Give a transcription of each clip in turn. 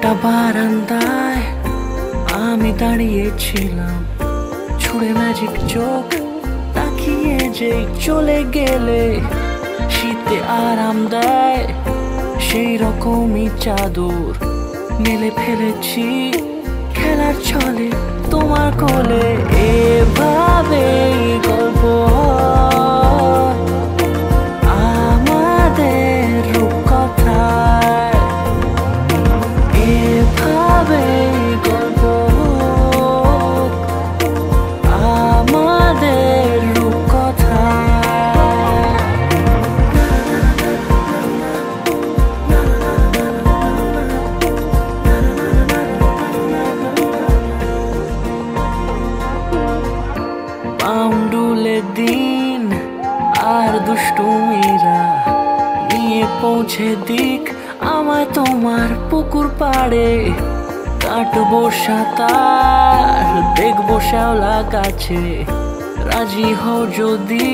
একটা বারান্দায় আমি দাঁড়িয়েছিলাম, ছুড়ে ম্যাজিক চোখ তাকিয়ে যে চলে গেলে শীতে আরাম দেয় সেই রকমই চাদর মেলে ফেলেছি খেলার ছলে তোমার কোলে। এভাবে গল্প আমাদের রূপকথায়, এভাবে গল্প আমাদের রূপকথায়। পাউন্ডুলে দিন আর দুষ্টুমিরা নিয়ে পৌঁছে দিক আমায় তোমার পুকুর পাড়ে। কাটবো সাঁতার, দেখবো শ্যাওলা গাছে, রাজি হও যদি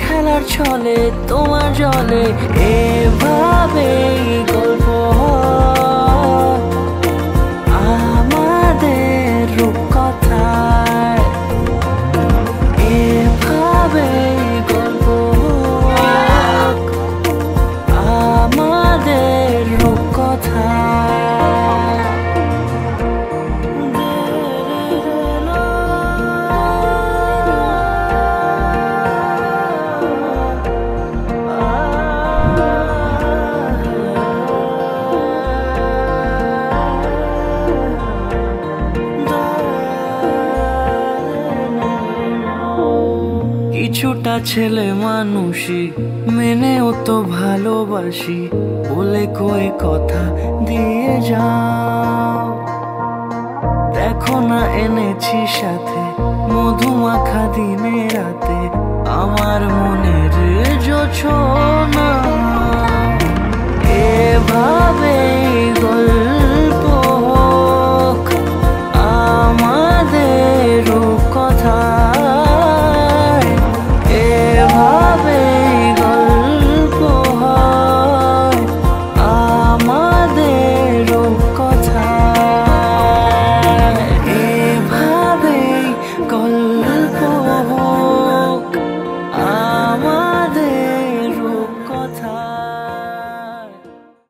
খেলার ছলে তোমার জলে। এভাবে গল্প আমাদের রূপকথায়, এভাবে গল্প আমাদের রূপকথায়। কিছুটা ছেলে মানুষই মেনেও তো ভালোবাসি, বলে কয়ে কথা দিয়ে যাও। দেখো না এনেছি সাথে মধুমাখা দিনে রাতে আমার মনের জোছনা। এভাবে গল্প